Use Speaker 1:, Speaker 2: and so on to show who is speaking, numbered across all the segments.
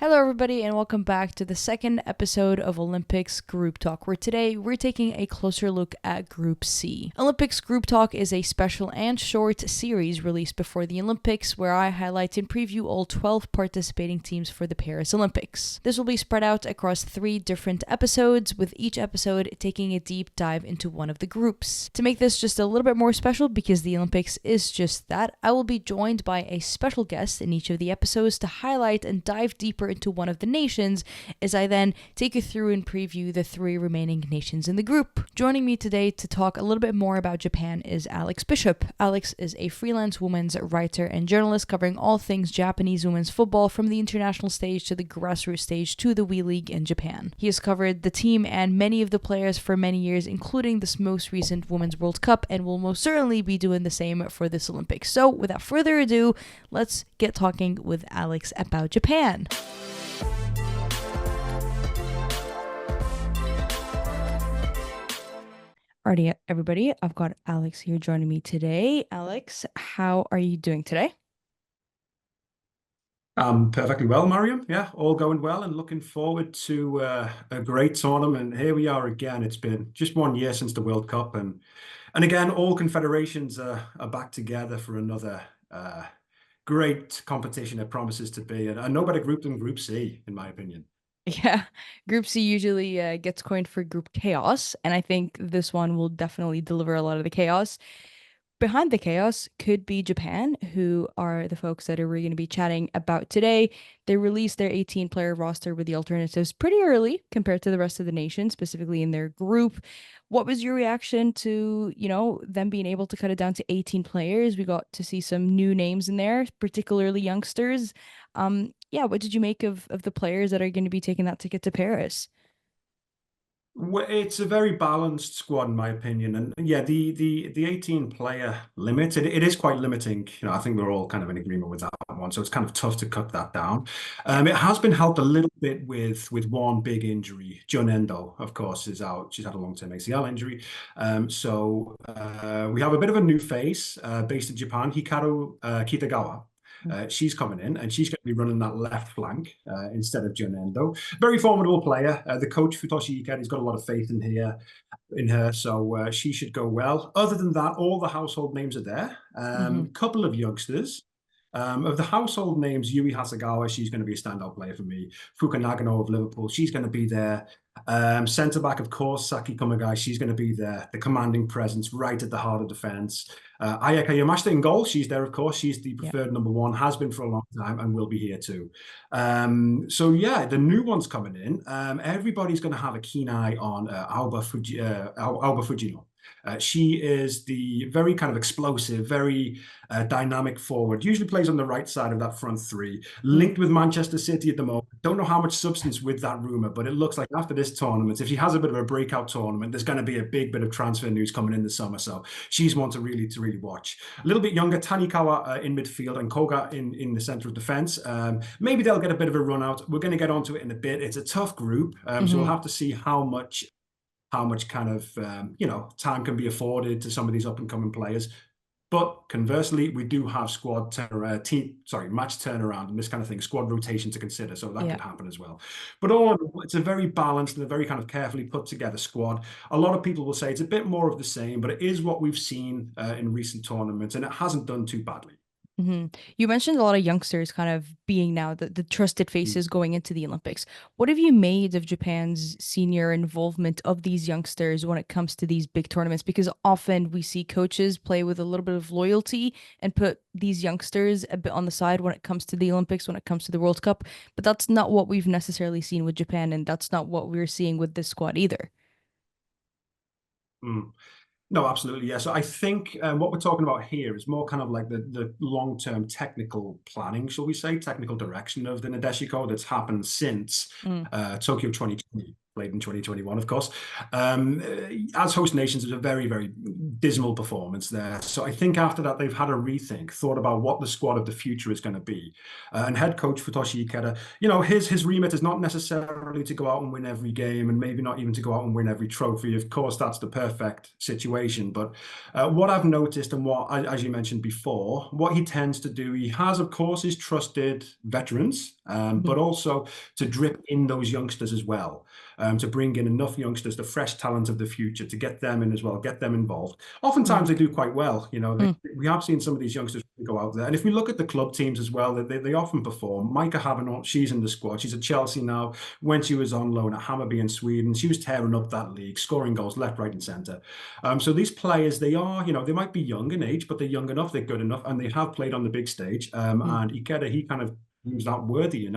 Speaker 1: Hello, everybody, and welcome back to the second episode of Olympics Group Talk, where today we're taking a closer look at Group C. Olympics Group Talk is a special and short series released before the Olympics, where I highlight and preview all 12 participating teams for the Paris Olympics. This will be spread out across 3 different episodes, with each episode taking a deep dive into one of the groups. To make this just a little bit more special, because the Olympics is just that, I will be joined by a special guest in each of the episodes to highlight and dive deeper into one of the nations, as I then take you through and preview the 3 remaining nations in the group. Joining me today to talk a little bit more about Japan is Alex Bishop. Alex is a freelance women's writer and journalist covering all things Japanese women's football, from the international stage to the grassroots stage to the WE League in Japan. He has covered the team and many of the players for many years, including this most recent Women's World Cup, and will most certainly be doing the same for this Olympics. So without further ado, let's get talking with Alex about Japan. Alrighty, everybody, I've got Alex here joining me today. Alex, how are you doing today?
Speaker 2: Perfectly well, Mariam. Yeah, all going well and looking forward to a great tournament. Here we are again. It's been just 1 year since the World Cup, and again, all confederations are back together for another great competition. It promises to be, and no better group than Group C, in my opinion.
Speaker 1: Yeah, Group C usually gets coined for Group Chaos, and I think this one will definitely deliver a lot of the chaos. Behind the chaos could be Japan, who are the folks that we're going to be chatting about today. They released their 18-player roster with the alternatives pretty early compared to the rest of the nation, specifically in their group. What was your reaction to, them being able to cut it down to 18 players? We got to see some new names in there, particularly youngsters. Yeah, what did you make of the players that are going to be taking that ticket to Paris?
Speaker 2: Well, it's a very balanced squad, in my opinion, and yeah, the 18 player limit, it is quite limiting. I think we're all kind of in agreement with that one, so it's kind of tough to cut that down.
Speaker 1: Yeah.
Speaker 2: It has been helped a little bit with one big injury. Jun Endo, of course, is out. She's had a long-term ACL injury, so we have a bit of a new face based in Japan, Hikaru Kitagawa. She's coming in and she's going to be running that left flank instead of Jun Endo. Very formidable player. The coach Futoshi Ikeda has got a lot of faith in her, so she should go well. Other than that, all the household names are there.
Speaker 1: Hmm.
Speaker 2: Couple of youngsters. Of the household names, Yui Hasegawa, she's going to be a standout player for me. Fuka Nagano of Liverpool, she's going to be there. Centre back, of course, Saki Kumagai, she's going to be there. The commanding presence right at the heart of defence. Ayaka Yamashita in goal, she's there, of course. She's the
Speaker 1: Yeah.
Speaker 2: preferred number 1, has been for a long time, and will be here too. So yeah, the new ones coming in. Everybody's going to have a keen eye on Alba Fujino. She is the very kind of explosive, very dynamic forward. Usually plays on the right side of that front 3.
Speaker 1: Mm.
Speaker 2: Linked with Manchester City at the moment. Don't know how much substance with that rumor, but it looks like after this tournament, if she has a bit of a breakout tournament, there's going to be a big bit of transfer news coming in the summer. So she's one to really watch. A little bit younger, Tanikawa in midfield and Koga in the center of defense. Maybe they'll get a bit of a run out. We're going to get onto it in a bit. It's a tough group, so we'll have to see how much kind of time can be afforded to some of these up and coming players. But conversely, we do have match turnaround and this kind of thing, squad rotation to consider. So that
Speaker 1: Yeah.
Speaker 2: could happen as well. But all in all, it's a very balanced and a very kind of carefully put together squad. A lot of people will say it's a bit more of the same, but it is what we've seen in recent tournaments, and it hasn't done too badly.
Speaker 1: Hmm. You mentioned a lot of youngsters kind of being now the trusted
Speaker 2: Mm.
Speaker 1: faces going into the Olympics. What have you made of Japan's senior involvement of these youngsters when it comes to these big tournaments? Because often we see coaches play with a little bit of loyalty and put these youngsters a bit on the side when it comes to the Olympics, when it comes to the World Cup. But that's not what we've necessarily seen with Japan, and that's not what we're seeing with this squad either.
Speaker 2: Mm. No, absolutely. Yeah. So I think what we're talking about here is more kind of like the long-term technical planning, shall we say, technical direction of the Nadeshiko that's happened since
Speaker 1: Mm.
Speaker 2: Tokyo 2020, played in 2021, of course. As host nations, it was a very, very dismal performance there. So I think after that, they've had a rethink, thought about what the squad of the future is going to be. And head coach Futoshi Ikeda, his remit is not necessarily to go out and win every game, and maybe not even to go out and win every trophy. Of course, that's the perfect situation. But what I've noticed, and what, as you mentioned before, what he tends to do, he has, of course, his trusted veterans
Speaker 1: Mhm.
Speaker 2: but also to drip in those youngsters as well, to bring in enough youngsters, the fresh talent of the future, to get them in as well, get them involved. Oftentimes they do quite well. We have seen some of these youngsters go out there. And if we look at the club teams as well, they often perform. Micah Havanort, she's in the squad. She's at Chelsea now. When she was on loan at Hammarby in Sweden, she was tearing up that league, scoring goals left, right, and centre. So these players, they are, they might be young in age, but they're young enough, they're good enough, and they have played on the big stage. And Ikeda, he kind of was that worthy.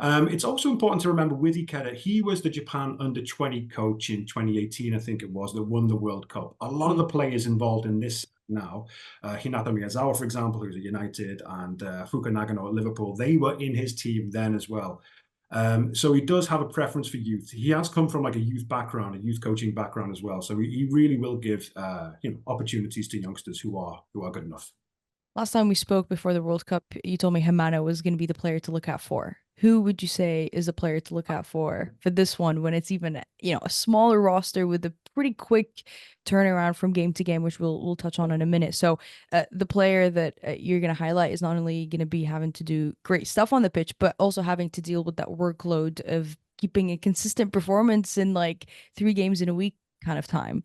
Speaker 2: It's also important to remember with Ikeda, he was the Japan under-20 coach in 2018, I think it was, that won the World Cup. A lot of the players involved in this now, Hinata Miyazawa, for example, who's at United, and Fuka Nagano at Liverpool, they were in his team then as well. So he does have a preference for youth. He has come from like a youth background, a youth coaching background as well. So he really will give opportunities to youngsters who are good enough.
Speaker 1: Last time we spoke before the World Cup, you told me Hamano was going to be the player to look out for. Who would you say is a player to look out for this one when it's even, a smaller roster with a pretty quick turnaround from game to game, which we'll touch on in a minute. So the player that you're going to highlight is not only going to be having to do great stuff on the pitch, but also having to deal with that workload of keeping a consistent performance in like 3 games in a week kind of time.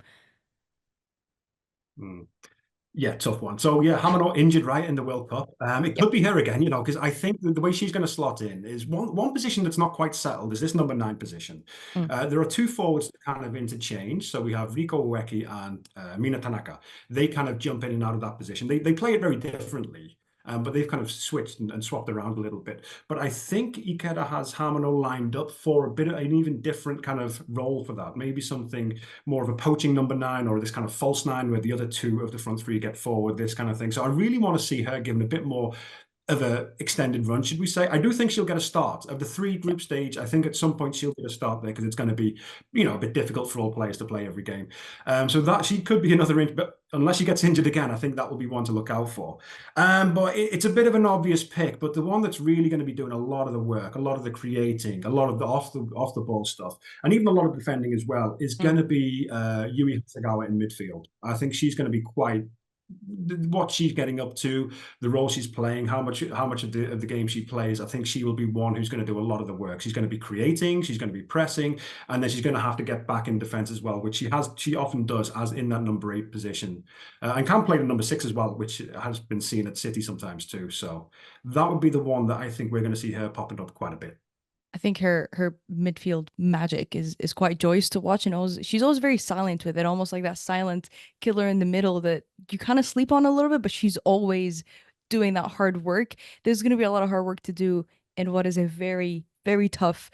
Speaker 2: Yeah, tough one. So yeah, Hamano injured right in the World Cup. It
Speaker 1: Yep.
Speaker 2: could be her again, because I think the way she's going to slot in is one position that's not quite settled is this number 9 position.
Speaker 1: Mm.
Speaker 2: There are 2 forwards that kind of interchange. So we have Riko Ueki and Mina Tanaka. They kind of jump in and out of that position. They play it very differently. But they've kind of switched and swapped around a little bit. But I think Ikeda has Hamano lined up for a bit of an even different kind of role for that. Maybe something more of a poaching number 9 or this kind of false 9 where the other 2 of the front 3 get forward, this kind of thing. So I really want to see her given a bit more of a extended run, should we say. I do think she'll get a start. Of the 3 group stage, I think at some point she'll get a start there because it's going to be, a bit difficult for all players to play every game. So that she could be another, but unless she gets injured again, I think that will be one to look out for. But it's a bit of an obvious pick, but the one that's really going to be doing a lot of the work, a lot of the creating, a lot of the off the ball stuff, and even a lot of defending as well, is going to be Yui Hasegawa in midfield. I think she's going to be quite what she's getting up to, the role she's playing, how much of the game she plays. I think she will be one who's going to do a lot of the work. She's going to be creating, she's going to be pressing, and then she's going to have to get back in defense as well, which she often does as in that number 8 position, and can play the number 6 as well, which has been seen at City sometimes too. So that would be the one that I think we're going to see her popping up quite a bit.
Speaker 1: I think her midfield magic is quite joyous to watch, and she's always very silent with it, almost like that silent killer in the middle that you kind of sleep on a little bit, but she's always doing that hard work. There's going to be a lot of hard work to do in what is a very, very tough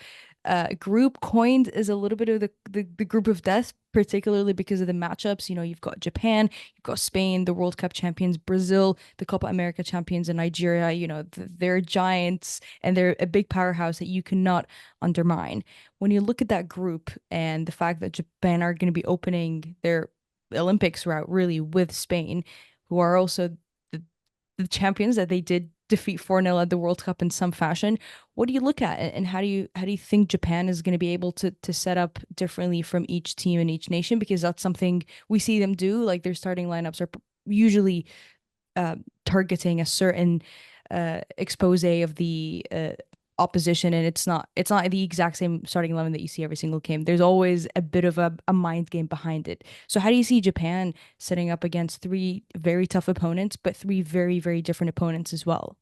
Speaker 1: group. Coined as a little bit of the group of death, particularly because of the matchups. You've got Japan, you've got Spain, the World Cup champions, Brazil, the Copa America champions, and Nigeria. They're giants and they're a big powerhouse that you cannot undermine. When you look at that group and the fact that Japan are going to be opening their Olympics route really with Spain, who are also the champions that they did defeat 4-0 at the World Cup in some fashion. What do you look at, and how do you think Japan is going to be able to set up differently from each team and each nation? Because that's something we see them do. Like their starting lineups are usually targeting a certain expose of the opposition, and it's not the exact same starting 11 that you see every single game. There's always a bit of a mind game behind it. So how do you see Japan setting up against 3 very tough opponents, but 3 very, very different opponents as well?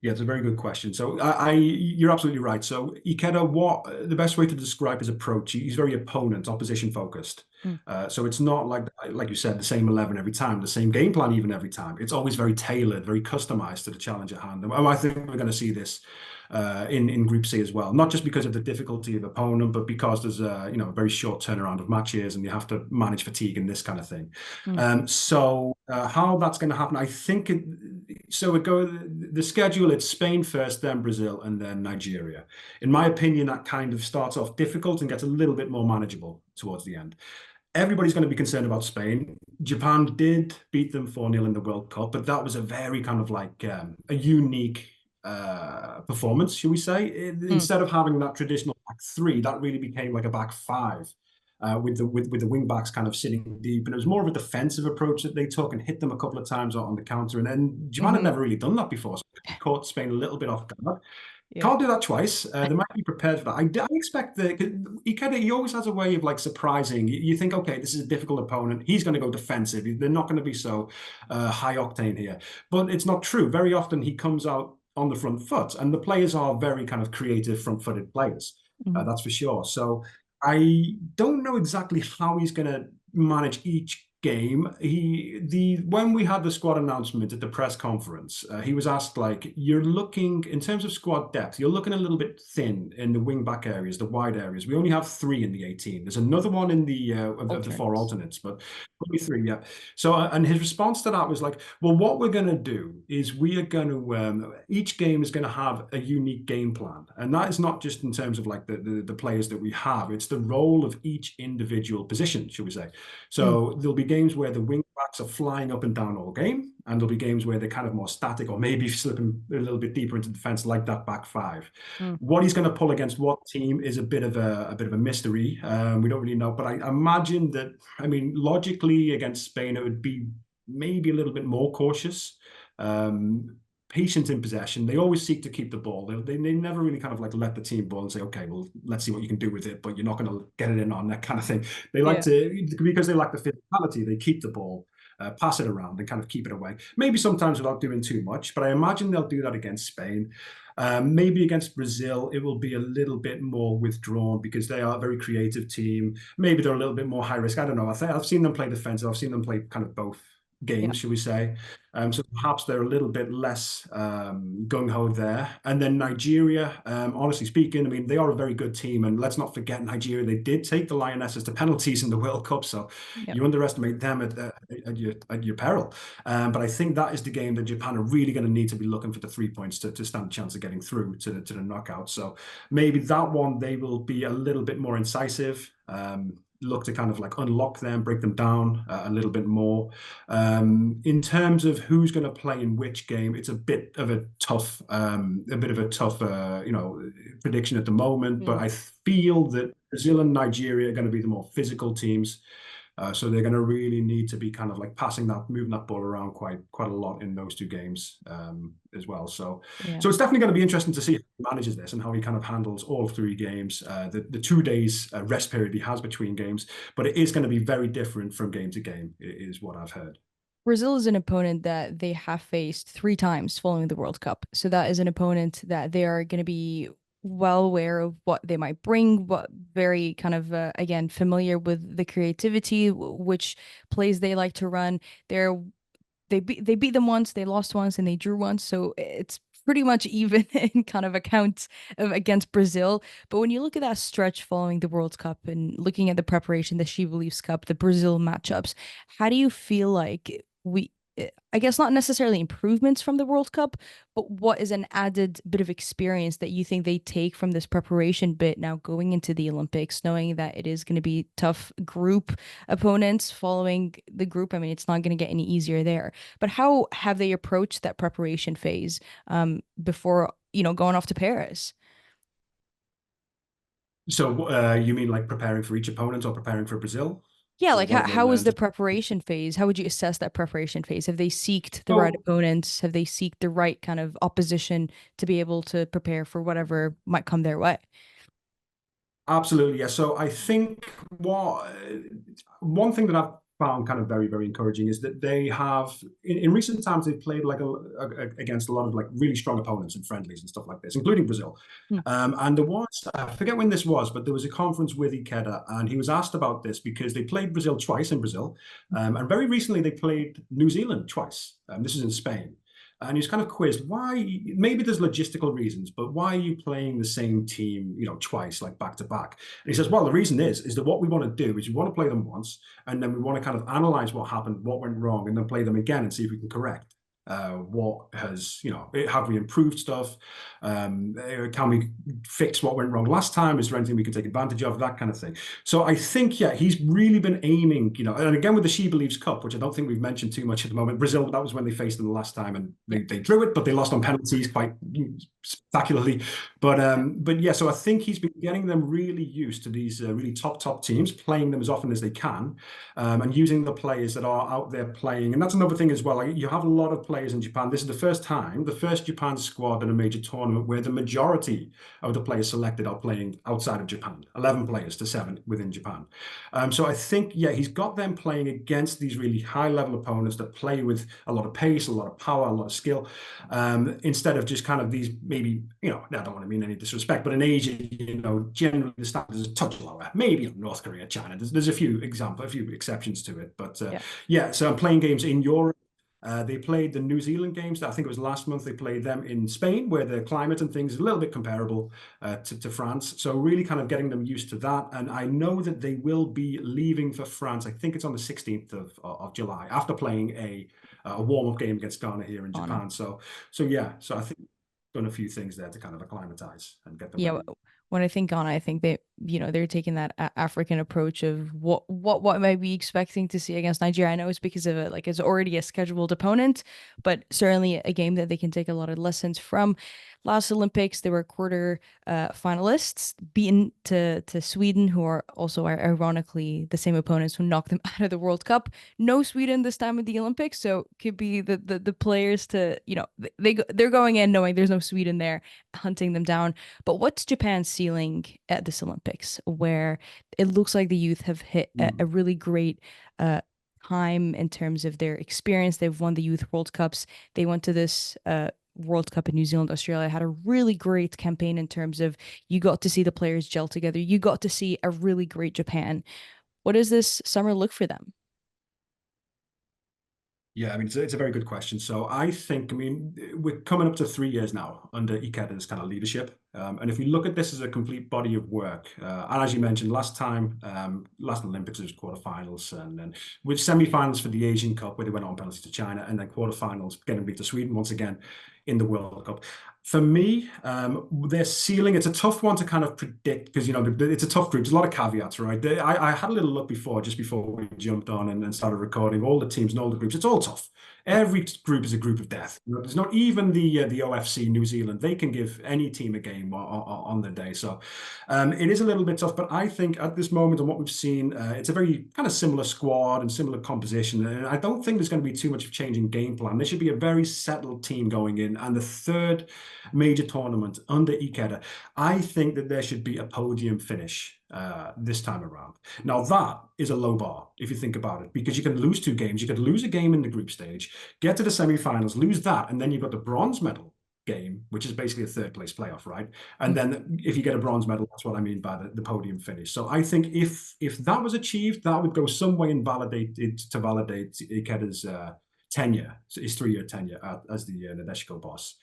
Speaker 2: Yeah, it's a very good question. So you're absolutely right. So Ikeda, what the best way to describe his approach, he's very opposition focused.
Speaker 1: Mm.
Speaker 2: So it's not like you said, the same 11 every time, the same game plan even every time. It's always very tailored, very customized to the challenge at hand. And I think we're going to see this in Group C as well, not just because of the difficulty of opponent, but because there's a very short turnaround of matches and you have to manage fatigue and this kind of thing. So how that's going to happen, I think the schedule, it's Spain first, then Brazil, and then Nigeria. In my opinion, that kind of starts off difficult and gets a little bit more manageable towards the end. Everybody's going to be concerned about Spain. Japan did beat them 4-0 in the World Cup, but that was a very kind of like a unique performance, should we say. Instead of having that traditional back 3, that really became like a back 5. with the wing backs kind of sitting deep, and it was more of a defensive approach that they took and hit them a couple of times on the counter. And then Japan had
Speaker 1: Hmm.
Speaker 2: never really done that before, so it caught Spain a little bit off guard.
Speaker 1: Yeah.
Speaker 2: Can't do that twice. They might be prepared for that. I expect that he always has a way of like surprising. You think, okay, this is a difficult opponent. He's going to go defensive. They're not going to be so high octane here. But it's not true. Very often he comes out on the front foot, and the players are very kind of creative front-footed players.
Speaker 1: Mhm.
Speaker 2: That's for sure. So I don't know exactly how he's going to manage each game. When we had the squad announcement at the press conference, he was asked, like, you're looking in terms of squad depth, you're looking a little bit thin in the wing back areas, the wide areas. We only have 3 in the 18. There's another one in the of the 4 alternates, but only 3, yeah. So and his response to that was like, well, what we're going to do is we are going to each game is going to have a unique game plan, and that is not just in terms of like the players that we have. It's the role of each individual position, should we say.
Speaker 1: Mm.
Speaker 2: So there'll be games where the wing backs are flying up and down all game, and there'll be games where they're kind of more static or maybe slipping a little bit deeper into defense, like that back 5.
Speaker 1: Mm.
Speaker 2: What he's going to pull against what team is a bit of a mystery. We don't really know, but I imagine that. I mean, logically against Spain, it would be maybe a little bit more cautious. Patient in possession. They always seek to keep the ball. They never really kind of like let the team ball and say, okay, well, let's see what you can do with it, but you're not going to get it in on that kind of thing. They like to, because they lack the physicality, they keep the ball, pass it around and kind of keep it away. Maybe sometimes without doing too much, but I imagine they'll do that against Spain. Maybe against Brazil, it will be a little bit more withdrawn because they are a very creative team. Maybe they're a little bit more high risk. I don't know. I've seen them play defensive. I've seen them play kind of both games, should we say. So perhaps they're a little bit less gung-ho there. And then Nigeria, honestly speaking, I mean, they are a very good team. And let's not forget Nigeria, they did take the Lionesses to penalties in the World Cup. So you underestimate them at your peril. But I think that is the game that Japan are really going to need to be looking for the 3 points to stand a chance of getting through to the knockout. So maybe that one, they will be a little bit more incisive. Look to kind of like unlock them, break them down a little bit more. In terms of who's going to play in which game, it's a bit of a tough, prediction at the moment. But I feel that Brazil and Nigeria are going to be the more physical teams. So they're going to really need to be kind of like moving that ball around quite a lot in those 2 games as well. So it's definitely going to be interesting to see how he manages this and how he kind of handles all 3 games. The 2 days rest period he has between games, but it is going to be very different from game to game, is what I've heard.
Speaker 1: Brazil is an opponent that they have faced 3 times following the World Cup. So that is an opponent that they are going to be well aware of what they might bring, what very kind of, again, familiar with the creativity, which plays they like to run. They beat them once, they lost once, and they drew once. So it's pretty much even in kind of accounts against Brazil. But when you look at that stretch following the World Cup and looking at the preparation, the She Believes Cup, the Brazil matchups, how do you feel like I guess not necessarily improvements from the World Cup, but what is an added bit of experience that you think they take from this preparation bit now going into the Olympics, knowing that it is going to be tough group opponents following the group? I mean, it's not going to get any easier there. But how have they approached that preparation phase before, going off to Paris?
Speaker 2: So you mean like preparing for each opponent or preparing for Brazil?
Speaker 1: Yeah,
Speaker 2: Or
Speaker 1: like
Speaker 2: what
Speaker 1: how was the
Speaker 2: just
Speaker 1: preparation phase? How would you assess that preparation phase? Have they seeked the right
Speaker 2: oh,
Speaker 1: opponents? Have they seeked the right kind of opposition to be able to prepare for whatever might come their way?
Speaker 2: absolutely, yeah. So I think one thing that I've found kind of very, very encouraging is that they have in recent times they've played like against a lot of like really strong opponents in friendlies and stuff like this, including Brazil.
Speaker 1: Hmm.
Speaker 2: And there was, I forget when this was, but there was a conference with Ikeda, and he was asked about this because they played Brazil twice in Brazil, and very recently they played New Zealand twice. This is in Spain. And he was kind of quizzed why. Maybe there's logistical reasons, but why are you playing the same team, twice, like back to back? And he says, well, the reason is that what we want to do is we want to play them once, and then we want to kind of analyze what happened, what went wrong, and then play them again and see if we can correct. What has, have we improved stuff? Can we fix what went wrong last time? Is there anything we can take advantage of? That kind of thing. So I think, yeah, he's really been aiming, and again with the She Believes Cup, which I don't think we've mentioned too much at the moment. Brazil, that was when they faced them the last time, and they drew it, but they lost on penalties quite spectacularly. But yeah, so I think he's been getting them really used to these really top teams, playing them as often as they can, and using the players that are out there playing. And that's another thing as well. Like, you have a lot of players in Japan. This is the first Japan squad in a major tournament where the majority of the players selected are playing outside of Japan. 11 players to 7 within Japan. So I think, yeah, he's got them playing against these really high-level opponents that play with a lot of pace, a lot of power, a lot of skill, instead of just kind of these maybe, I don't want to mean any disrespect, but in Asia, generally the standard is a touch lower. Maybe North Korea, China. There's a few exceptions to it, but yeah. So I'm playing games in Europe. They played the New Zealand games. I think it was last month. They played them in Spain, where the climate and things is a little bit comparable to France. So really kind of getting them used to that. And I know that they will be leaving for France. I think it's on the 16th of July, after playing a warm-up game against Ghana here in Japan. So yeah. So I think done a few things there to kind of acclimatize and get them ready.
Speaker 1: When I think Ghana, I think they, they're taking that African approach of what might be expecting to see against Nigeria. I know it's because of it, like it's already a scheduled opponent, but certainly a game that they can take a lot of lessons from. Last Olympics, they were quarter finalists, beaten to Sweden, who are also ironically the same opponents who knocked them out of the World Cup. No Sweden this time at the Olympics, so could be the players to, they're going in knowing there's no Sweden there, hunting them down. But what's Japan's ceiling at this Olympics, where it looks like the youth have hit a really great time in terms of their experience? They've won the Youth World Cups. They went to this World Cup in New Zealand, Australia, had a really great campaign in terms of you got to see the players gel together. You got to see a really great Japan. What does this summer look for them?
Speaker 2: Yeah, I mean, it's a very good question. So I think, we're coming up to 3 years now under Ikeda's kind of leadership. And if we look at this as a complete body of work, and as you mentioned, last Olympics was quarterfinals, and then with semi-finals for the Asian Cup, where they went on penalty to China, and then quarterfinals getting beat to Sweden once again in the World Cup. For me, their ceiling, it's a tough one to kind of predict because, it's a tough group. There's a lot of caveats, right? I had a little look just before we jumped on and started recording, all the teams and all the groups. It's all tough. Every group is a group of death. There's not even the OFC New Zealand. They can give any team a game on the day. So it is a little bit tough, but I think at this moment and what we've seen, it's a very kind of similar squad and similar composition. And I don't think there's going to be too much of change in game plan. There should be a very settled team going in. And the third major tournament under Ikeda, I think that there should be a podium finish this time around. Now that is a low bar if you think about it, because you can lose 2 games. You could lose a game in the group stage, get to the semi-finals, lose that, and then you've got the bronze medal game, which is basically a 3rd place playoff, right? And then if you get a bronze medal, that's what I mean by the podium finish. So I think if that was achieved, that would go some way and validate Ikeda's tenure, his 3-year tenure as the Nadeshiko boss.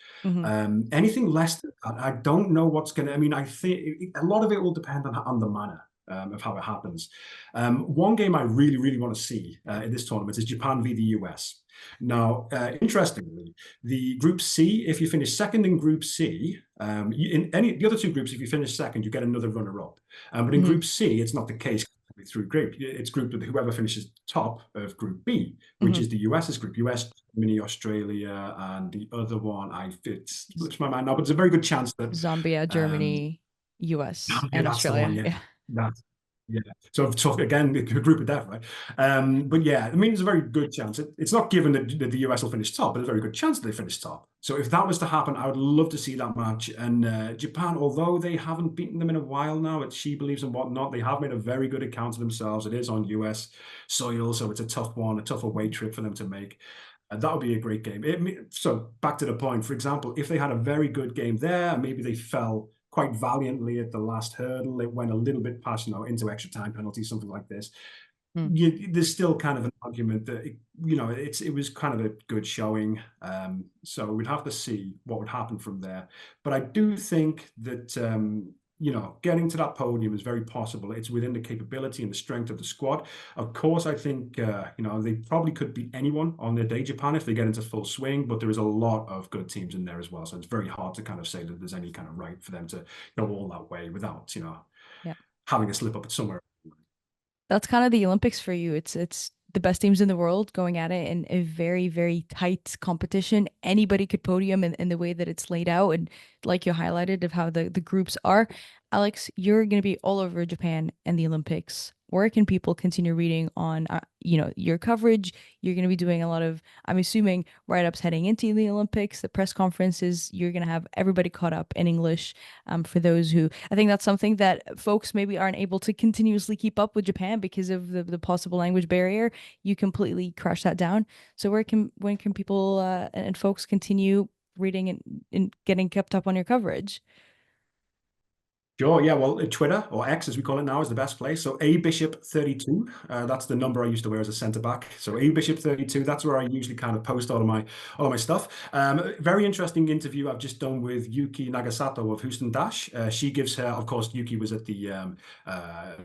Speaker 2: Anything less than that, I don't know what's going to. I think a lot of it will depend on the manner of how it happens. One game I really, really want to see in this tournament is Japan v the US. Now, interestingly, the Group C, if you finish second in Group C, in the other 2 groups, if you finish second, you get another runner-up. But in Group C, it's not the case through group. It's grouped with whoever finishes top of Group B, which is the US's group. US, Germany, Australia, and the other one, it slips my mind now, but it's a very good chance that
Speaker 1: Zambia, Germany, US, and Australia.
Speaker 2: Yeah. So again, a group of death, right? But yeah, it's a very good chance. It's not given that the US will finish top, but there's a very good chance that they finish top. So if that was to happen, I would love to see that match. And Japan, although they haven't beaten them in a while now, it's She Believes and whatnot, they have made a very good account of themselves. It is on US soil, so it's a tough one, a tough away trip for them to make. And that would be a great game. So back to the point, for example, if they had a very good game there, maybe they fell quite valiantly at the last hurdle, it went a little bit past, into extra time penalties, something like this. There's still kind of an argument that it was kind of a good showing. So we'd have to see what would happen from there. But I do think that getting to that podium is very possible. It's within the capability and the strength of the squad. Of course, I think, they probably could beat anyone on their day, Japan, if they get into full swing, but there is a lot of good teams in there as well. So it's very hard to kind of say that there's any kind of right for them to go all that way without,
Speaker 1: Yeah.
Speaker 2: having a slip up somewhere.
Speaker 1: That's kind of the Olympics for you. It's the best teams in the world going at it in a very, very tight competition. Anybody could podium in the way that it's laid out, and like you highlighted of how the groups are. Alex, you're gonna be all over Japan and the Olympics. Where can people continue reading on your coverage? You're gonna be doing a lot of, I'm assuming, write-ups heading into the Olympics, the press conferences. You're gonna have everybody caught up in English. For those who, I think that's something that folks maybe aren't able to continuously keep up with Japan because of the possible language barrier. You completely crash that down. So when can people and folks continue reading and getting kept up on your coverage?
Speaker 2: Sure, yeah. Well, Twitter, or X as we call it now, is the best place. So A Bishop 32, that's the number I used to wear as a centre back. So A Bishop 32, that's where I usually kind of post all of my stuff. Very interesting interview I've just done with Yuki Nagasato of Houston Dash. She gives her, of course, Yuki was at the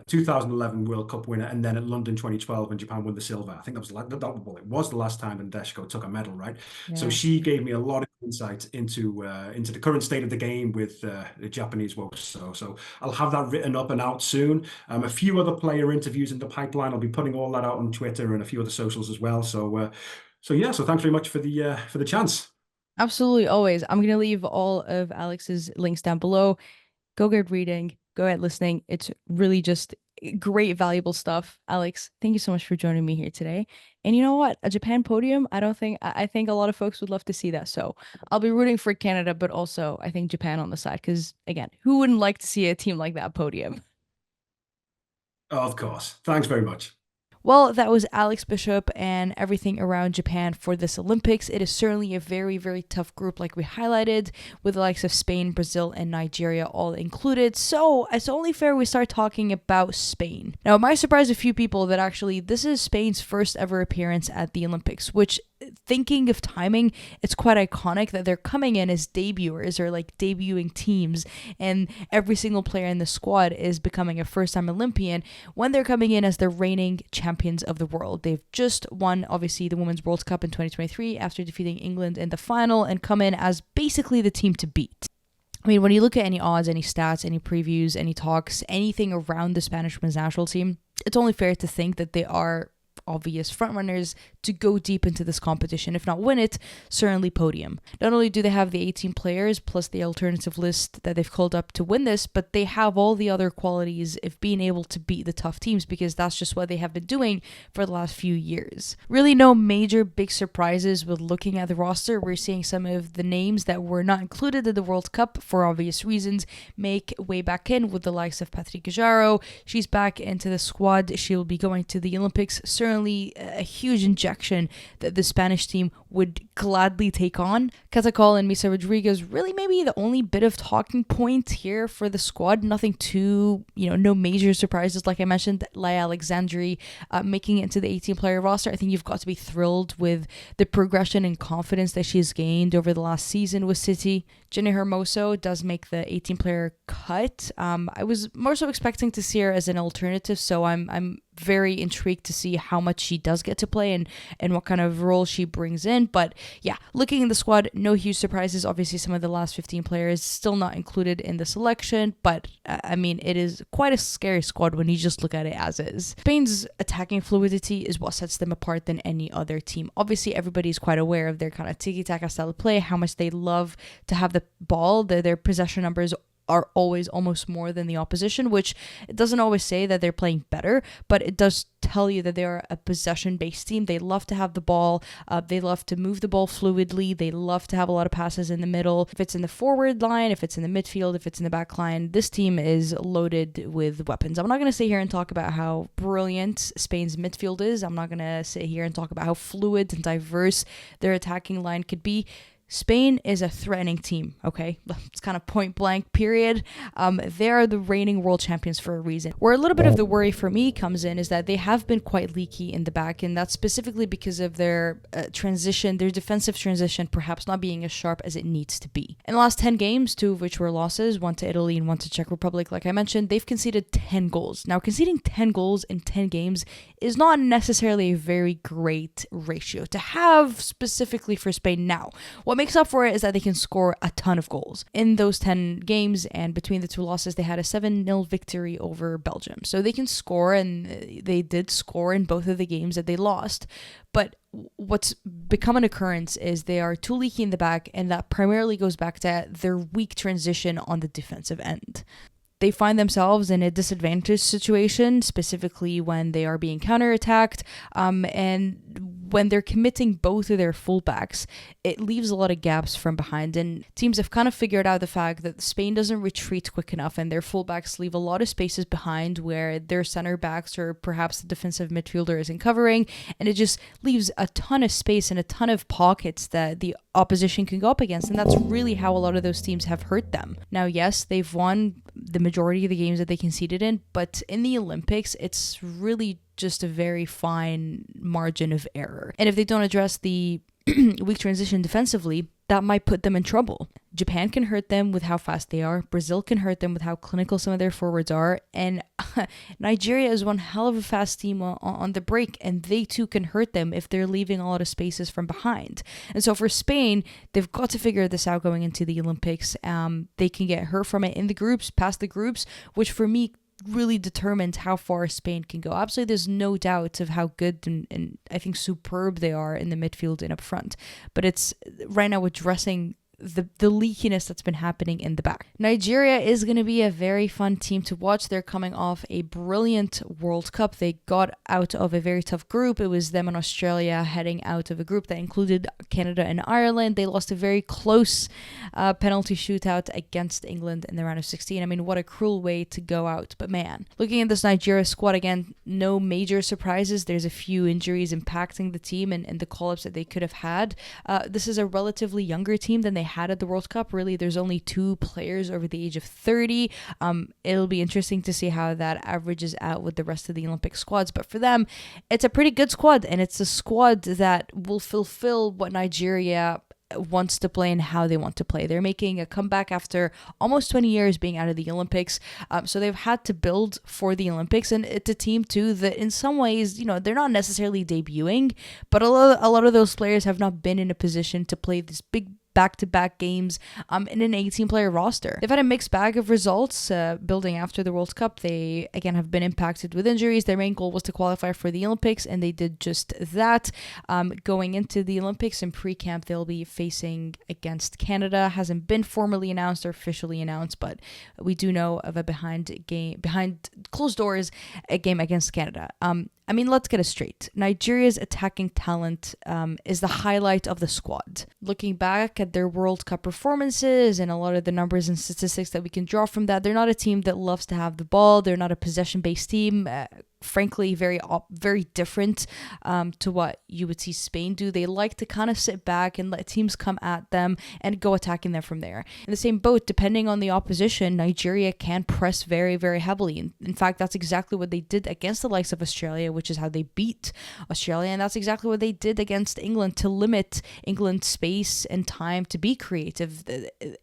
Speaker 2: 2011 World Cup winner, and then at London 2012 when Japan won the silver. I think that was well, it was the last time Ndeshiko took a medal, right? So
Speaker 1: Yeah.
Speaker 2: she gave me a lot of insight into the current state of the game with the Japanese woes. So I'll have that written up and out soon. A few other player interviews in the pipeline. I'll be putting all that out on Twitter and a few other socials as well. So yeah. So thanks very much for the chance.
Speaker 1: Absolutely, always. I'm gonna leave all of Alex's links down below. Go get reading, go get listening. It's really just great, valuable stuff. Alex, thank you so much for joining me here today. And you know what? A Japan podium, I think a lot of folks would love to see that. So I'll be rooting for Canada, but also I think Japan on the side, because again, who wouldn't like to see a team like that podium?
Speaker 2: Of course. Thanks very much.
Speaker 1: Well, that was Alex Bishop and everything around Japan for this Olympics. It is certainly a very, very tough group, like we highlighted, with the likes of Spain, Brazil, and Nigeria all included. So it's only fair we start talking about Spain. Now, it might surprise a few people that actually this is Spain's first ever appearance at the Olympics, which, thinking of timing, it's quite iconic that they're coming in as debuters or like debuting teams, and every single player in the squad is becoming a first-time Olympian when they're coming in as the reigning champions of the world. They've just won, obviously, the Women's World Cup in 2023 after defeating England in the final and come in as basically the team to beat. I mean, when you look at any odds, any stats, any previews, any talks, anything around the Spanish women's national team, it's only fair to think that they are obvious frontrunners to go deep into this competition. If not win it, certainly podium. Not only do they have the 18 players plus the alternative list that they've called up to win this, but they have all the other qualities of being able to beat the tough teams, because that's just what they have been doing for the last few years. Really no major big surprises with looking at the roster. We're seeing some of the names that were not included in the World Cup for obvious reasons make way back in, with the likes of Patrick Jarro. She's back into the squad. She'll be going to the Olympics. Certainly a huge injection that the Spanish team would gladly take on. Catacol and Misa Rodriguez really maybe the only bit of talking point here for the squad. Nothing too, no major surprises. Like I mentioned, Laia Alexandri making it into the 18-player roster. I think you've got to be thrilled with the progression and confidence that she's gained over the last season with City. Jenny Hermoso does make the 18-player cut. I was more so expecting to see her as an alternative, so I'm very intrigued to see how much she does get to play and what kind of role she brings in. But yeah, looking in the squad, no huge surprises. Obviously, some of the last 15 players still not included in the selection, but I mean, it is quite a scary squad when you just look at it as is. Spain's attacking fluidity is what sets them apart than any other team. Obviously, everybody's quite aware of their kind of tiki-taka style of play, how much they love to have the ball. Their possession numbers are always almost more than the opposition, which it doesn't always say that they're playing better, but it does tell you that they're a possession-based team. They love to have the ball. They love to move the ball fluidly. They love to have a lot of passes in the middle. If it's in the forward line, if it's in the midfield, if it's in the back line, this team is loaded with weapons. I'm not going to sit here and talk about how brilliant Spain's midfield is. I'm not going to sit here and talk about how fluid and diverse their attacking line could be. Spain is a threatening team, okay? It's kind of point blank, period. They are the reigning world champions for a reason. Where a little bit of the worry for me comes in is that they have been quite leaky in the back, and that's specifically because of their transition, their defensive transition perhaps not being as sharp as it needs to be. In the last 10 games, 2 of which were losses, 1 to Italy and 1 to Czech Republic, like I mentioned, they've conceded 10 goals. Now, conceding 10 goals in 10 games is not necessarily a very great ratio to have specifically for Spain now. What makes up for it is that they can score a ton of goals. In those 10 games and between the 2 losses, they had a 7-0 victory over Belgium. So they can score, and they did score in both of the games that they lost. But what's become an occurrence is they are too leaky in the back, and that primarily goes back to their weak transition on the defensive end. They find themselves in a disadvantaged situation, specifically when they are being counterattacked, and when they're committing both of their fullbacks, it leaves a lot of gaps from behind, and teams have kind of figured out the fact that Spain doesn't retreat quick enough, and their fullbacks leave a lot of spaces behind where their center backs or perhaps the defensive midfielder isn't covering, and it just leaves a ton of space and a ton of pockets that the opposition can go up against, and that's really how a lot of those teams have hurt them. Now, yes, they've won the majority of the games that they conceded in, but in the Olympics, it's really just a very fine margin of error. And if they don't address the weak transition defensively, that might put them in trouble. Japan can hurt them with how fast they are. Brazil can hurt them with how clinical some of their forwards are. And Nigeria is one hell of a fast team on the break, and they too can hurt them if they're leaving a lot of spaces from behind. And so for Spain, they've got to figure this out going into the Olympics. They can get hurt from it in the groups, past the groups, which for me really determines how far Spain can go. Absolutely, there's no doubt of how good and I think superb they are in the midfield and up front. But it's right now addressing the leakiness that's been happening in the back. Nigeria is going to be a very fun team to watch. They're coming off a brilliant World Cup. They got out of a very tough group. It was them and Australia heading out of a group that included Canada and Ireland. They lost a very close penalty shootout against England in the round of 16. I mean, what a cruel way to go out. But man, looking at this Nigeria squad again, no major surprises. There's a few injuries impacting the team and the call-ups that they could have had. This is a relatively younger team than they had at the World Cup. Really, there's only 2 players over the age of 30. It'll be interesting to see how that averages out with the rest of the Olympic squads. But for them, it's a pretty good squad, and it's a squad that will fulfill what Nigeria wants to play and how they want to play. They're making a comeback after almost 20 years being out of the Olympics. So they've had to build for the Olympics, and it's a team too that in some ways, they're not necessarily debuting, but a lot of those players have not been in a position to play this big back-to-back games in an 18-player roster. They've had a mixed bag of results building after the World Cup. They, again, have been impacted with injuries. Their main goal was to qualify for the Olympics, and they did just that. Going into the Olympics in pre-camp, they'll be facing against Canada. Hasn't been formally announced or officially announced, but we do know of a behind closed doors, a game against Canada. Let's get it straight. Nigeria's attacking talent is the highlight of the squad. Looking back at their World Cup performances and a lot of the numbers and statistics that we can draw from that, they're not a team that loves to have the ball. They're not a possession-based team. Frankly, very different to what you would see Spain do. They like to kind of sit back and let teams come at them and go attacking them from there. In the same boat, depending on the opposition, Nigeria can press very, very heavily. In fact, that's exactly what they did against the likes of Australia, which is how they beat Australia, and that's exactly what they did against England to limit England's space and time to be creative.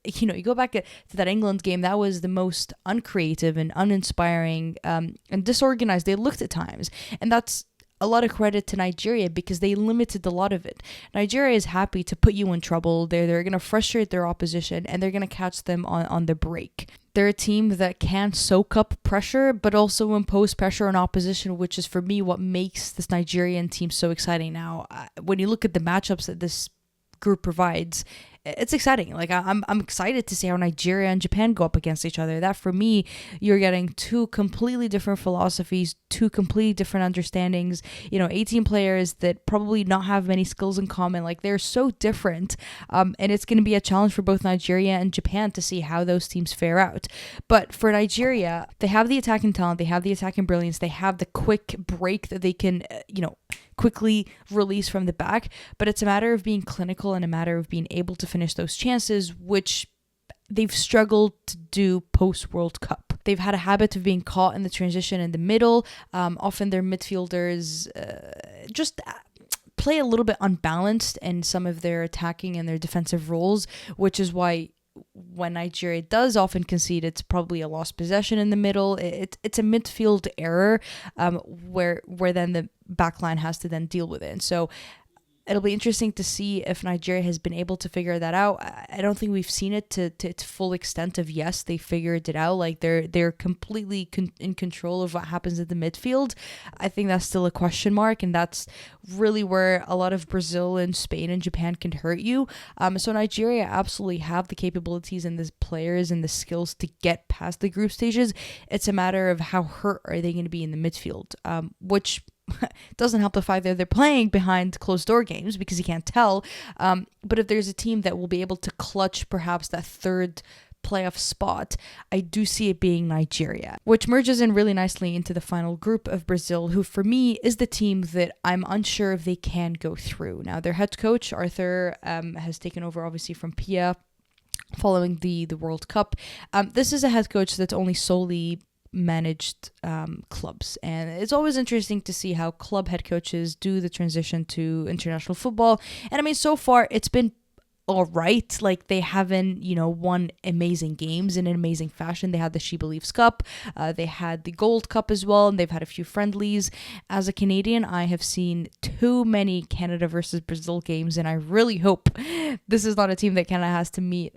Speaker 1: You go back to that England game, that was the most uncreative and uninspiring and disorganized they looked at times, and that's a lot of credit to Nigeria because they limited a lot of it. Nigeria is happy to put you in trouble. They're going to frustrate their opposition, and they're going to catch them on the break. They're a team that can soak up pressure, but also impose pressure on opposition, which is for me what makes this Nigerian team so exciting now. When you look at the matchups that this group provides, it's exciting. Like I'm excited to see how Nigeria and Japan go up against each other. That for me, you're getting 2 completely different philosophies, 2 completely different understandings. 18 players that probably not have many skills in common. Like they're so different, and it's going to be a challenge for both Nigeria and Japan to see how those teams fare out. But for Nigeria, they have the attacking talent, they have the attacking brilliance, they have the quick break that they can, quickly release from the back, but it's a matter of being clinical and a matter of being able to finish those chances, which they've struggled to do post-World Cup. They've had a habit of being caught in the transition in the middle. Often their midfielders just play a little bit unbalanced in some of their attacking and their defensive roles, which is why when Nigeria does often concede, it's probably a lost possession in the middle. It's a midfield error where then the backline has to then deal with it. And so it'll be interesting to see if Nigeria has been able to figure that out. I don't think we've seen it to its full extent of, yes, they figured it out. Like they're completely in control of what happens at the midfield. I think that's still a question mark, and that's really where a lot of Brazil and Spain and Japan can hurt you. So Nigeria absolutely have the capabilities and the players and the skills to get past the group stages. It's a matter of how hurt are they going to be in the midfield, which doesn't help the fact that they're playing behind closed door games because you can't tell. But if there's a team that will be able to clutch perhaps that third playoff spot, I do see it being Nigeria, which merges in really nicely into the final group of Brazil, who for me is the team that I'm unsure if they can go through. Now, their head coach, Arthur, has taken over obviously from Pia following the World Cup. This is a head coach that's only solely managed clubs, and it's always interesting to see how club head coaches do the transition to international football. And I mean, so far it's been all right. Like, they haven't, won amazing games in an amazing fashion. They had the She Believes Cup, they had the Gold Cup as well, and they've had a few friendlies. As a Canadian, I have seen too many Canada versus Brazil games, and I really hope this is not a team that Canada has to meet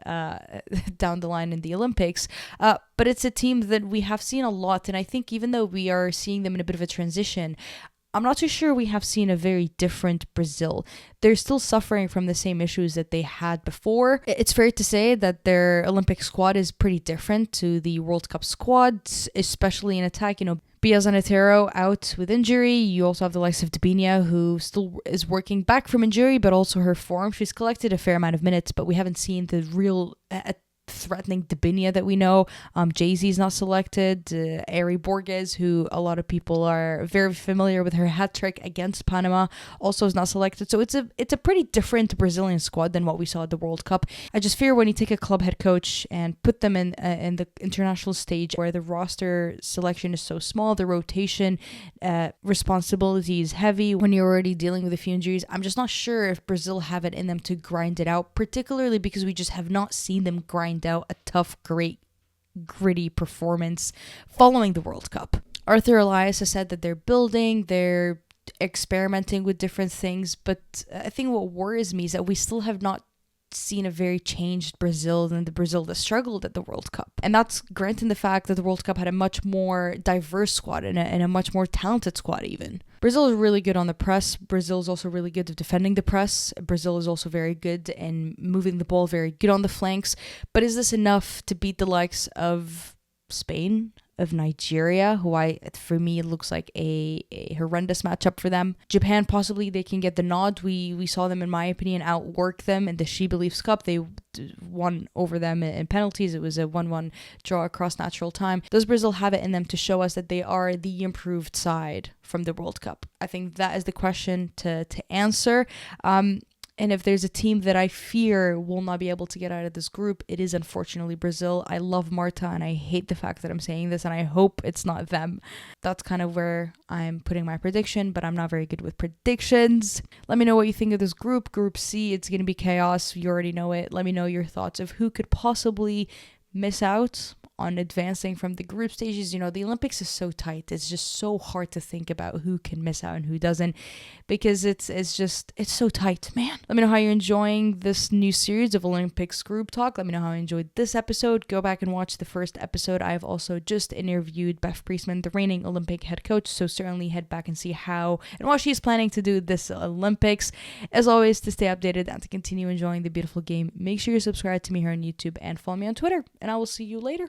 Speaker 1: down the line in the Olympics. But it's a team that we have seen a lot, and I think even though we are seeing them in a bit of a transition, I'm not too sure we have seen a very different Brazil. They're still suffering from the same issues that they had before. It's fair to say that their Olympic squad is pretty different to the World Cup squad, especially in attack. Bia Zanetero out with injury. You also have the likes of Debinha, who still is working back from injury, but also her form. She's collected a fair amount of minutes, but we haven't seen the real threatening Debinha that we know. Jay-Z's not selected. Ari Borges, who a lot of people are very familiar with her hat trick against Panama, also is not selected. So it's a pretty different Brazilian squad than what we saw at the World Cup. I just fear when you take a club head coach and put them in the international stage where the roster selection is so small, the rotation responsibility is heavy when you're already dealing with a few injuries. I'm just not sure if Brazil have it in them to grind it out, particularly because we just have not seen them grind out a tough, great, gritty performance following the World Cup. Arthur Elias has said that they're experimenting with different things, but I think what worries me is that we still have not seen a very changed Brazil than the Brazil that struggled at the World Cup. And that's granted the fact that the World Cup had a much more diverse squad and a much more talented squad even. Brazil is really good on the press. Brazil is also really good at defending the press. Brazil is also very good in moving the ball, very good on the flanks. But is this enough to beat the likes of Spain, of Nigeria, who for me it looks like a horrendous matchup for them? Japan, possibly they can get the nod. We saw them, in my opinion, outwork them in the She Believes Cup. They won over them in penalties. It was a 1-1 draw across natural time. Does Brazil have it in them to show us that they are the improved side from the World Cup? I think that is the question to answer. And if there's a team that I fear will not be able to get out of this group, it is unfortunately Brazil. I love Marta, and I hate the fact that I'm saying this, and I hope it's not them. That's kind of where I'm putting my prediction, but I'm not very good with predictions. Let me know what you think of this group. Group C, it's going to be chaos. You already know it. Let me know your thoughts of who could possibly miss out on advancing from the group stages. The Olympics is so tight. It's just so hard to think about who can miss out and who doesn't, because it's so tight, man. Let me know how you're enjoying this new series of Olympics Group Talk. Let me know how I enjoyed this episode. Go back and watch the first episode. I've also just interviewed Beth Priestman, the reigning Olympic head coach, so certainly head back and see how and what she's planning to do this Olympics. As always, to stay updated and to continue enjoying the beautiful game, make sure you subscribe to me here on YouTube and follow me on Twitter, and I will see you later.